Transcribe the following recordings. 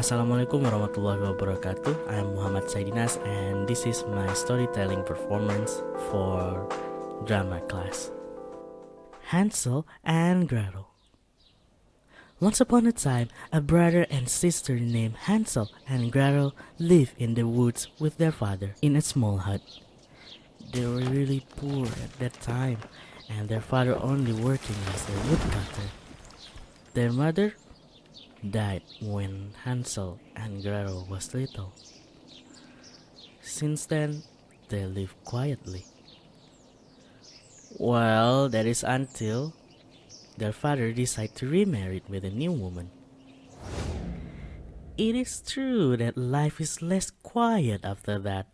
Assalamualaikum warahmatullahi wabarakatuh. I am Muhammad Saidinas and this is my storytelling performance for drama class. Hansel and Gretel. Once upon a time, a brother and sister named Hansel and Gretel lived in the woods with their father in a small hut. They were really poor at that time and their father only working as a woodcutter. Their mother died when Hansel and Gretel was little. Since then, they live quietly. Well, that is until their father decided to remarry with a new woman. It is true that life is less quiet after that.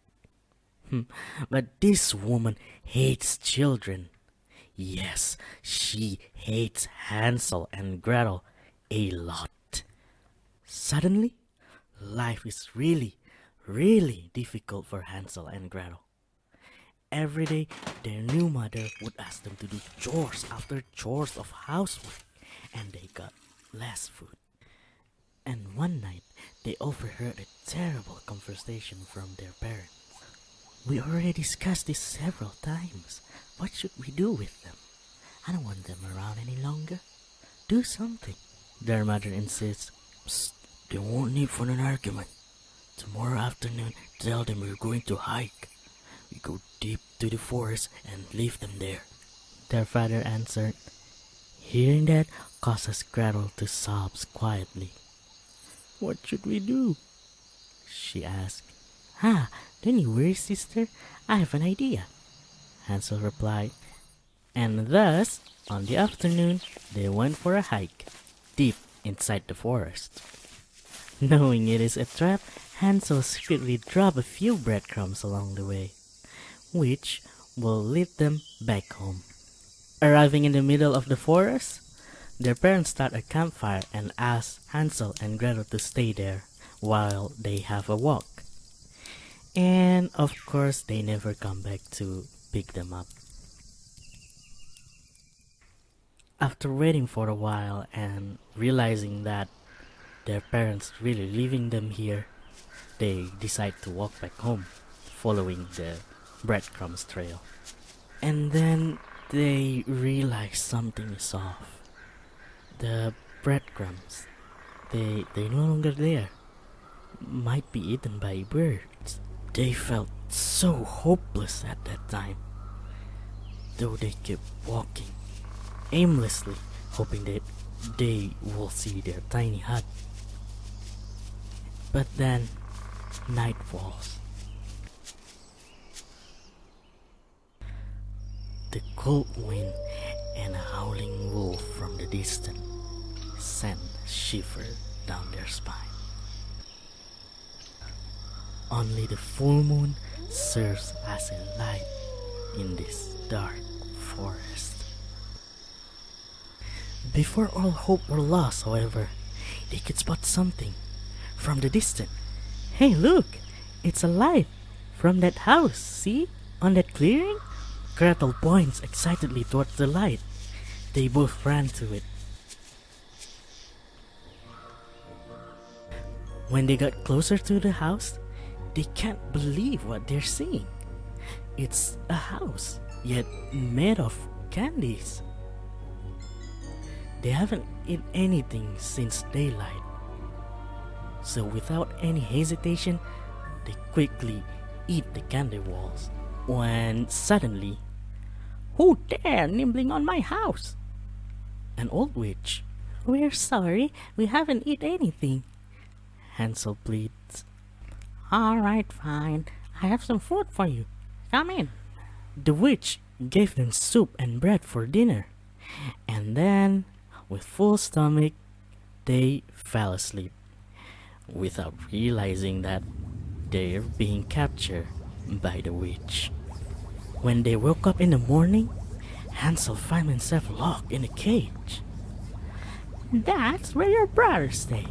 But this woman hates children. Yes, she hates Hansel and Gretel a lot. Suddenly, life is really difficult for Hansel and Gretel. Every day, their new mother would ask them to do chores after chores of housework, and they got less food. And one night, they overheard a terrible conversation from their parents. We already discussed this several times. What should we do with them? I don't want them around any longer. Do something. Their mother insists. Psst, they won't need for an argument. Tomorrow afternoon, tell them we're going to hike. We go deep to the forest and leave them there. Their father answered. Hearing that causes Gretel to sob quietly. What should we do? She asked. Don't you worry, sister. I have an idea. Hansel replied. And thus, on the afternoon, they went for a hike, deep inside the forest. Knowing it is a trap, Hansel secretly dropped a few breadcrumbs along the way, which will lead them back home. Arriving in the middle of the forest, their parents start a campfire and ask Hansel and Gretel to stay there while they have a walk. And of course, they never come back to pick them up. After waiting for a while and realizing that their parents really leaving them here, they decide to walk back home, following the breadcrumbs trail. And then they realize something is off. The breadcrumbs, they no longer there. Might be eaten by birds. They felt so hopeless at that time, though they kept walking aimlessly, hoping that they will see their tiny hut. But then, night falls. The cold wind and a howling wolf from the distance sent a shiver down their spine. Only the full moon serves as a light in this dark forest. Before all hope were lost, however, they could spot something from the distance. Hey, look! It's a light from that house, see? On that clearing? Gretel points excitedly towards the light. They both ran to it. When they got closer to the house, they can't believe what they're seeing. It's a house, yet made of candies. They haven't eaten anything since daylight. So without any hesitation, they quickly eat the candy walls. When suddenly, who dare nibbling on my house? An old witch. We're sorry, we haven't eaten anything. Hansel pleads. Alright, fine. I have some food for you. Come in. The witch gave them soup and bread for dinner. And then, with full stomach, they fell asleep, without realizing that they're being captured by the witch. When they woke up in the morning, Hansel found himself locked in a cage. That's where your brother stays.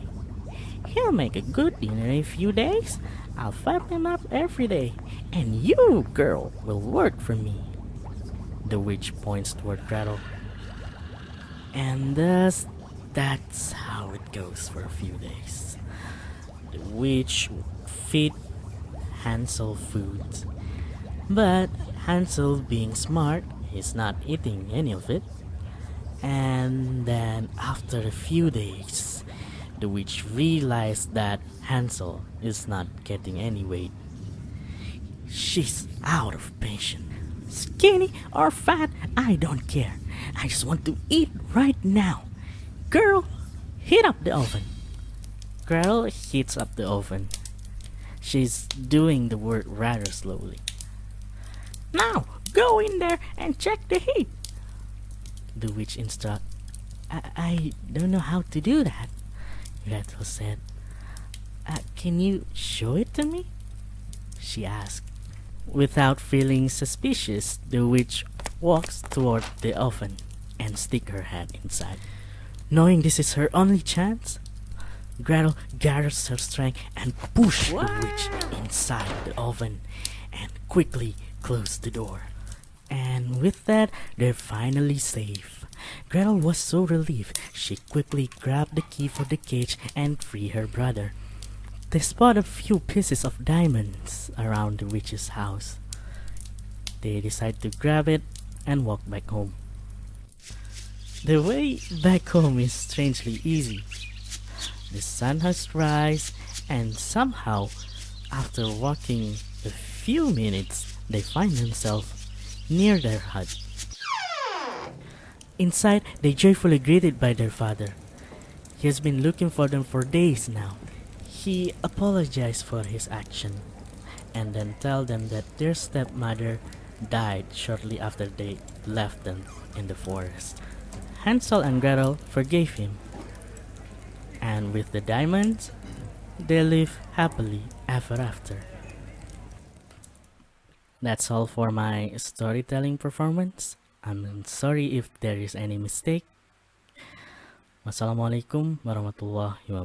He'll make a good dinner in a few days. I'll fill him up every day, and you, girl, will work for me. The witch points toward Gretel. And thus, that's how it goes for a few days. which feed Hansel food. But Hansel, being smart, is not eating any of it. And then, after a few days, the witch realized that Hansel is not getting any weight. She's out of patience. Skinny or fat, I don't care. I just want to eat right now. Girl, heat up the oven. Gretel heats up the oven. She's doing the work rather slowly. Now, go in there and check the heat. The witch instructs. I don't know how to do that, Gretel said. Can you show it to me? She asked. Without feeling suspicious, the witch walks toward the oven and sticks her head inside. Knowing this is her only chance, Gretel gathers her strength and pushes the witch inside the oven and quickly closes the door. And with that, they're finally safe. Gretel was so relieved, she quickly grabbed the key for the cage and freed her brother. They spot a few pieces of diamonds around the witch's house. They decide to grab it and walk back home. The way back home is strangely easy. The sun has risen, and somehow, after walking a few minutes, they find themselves near their hut. Inside, they joyfully greeted by their father. He has been looking for them for days now. He apologized for his action and then tell them that their stepmother died shortly after they left them in the forest. Hansel and Gretel forgave him, and with the diamonds, they live happily ever after. That's all for my storytelling performance. I'm sorry if there is any mistake. Wassalamualaikum warahmatullahi wabarakatuh.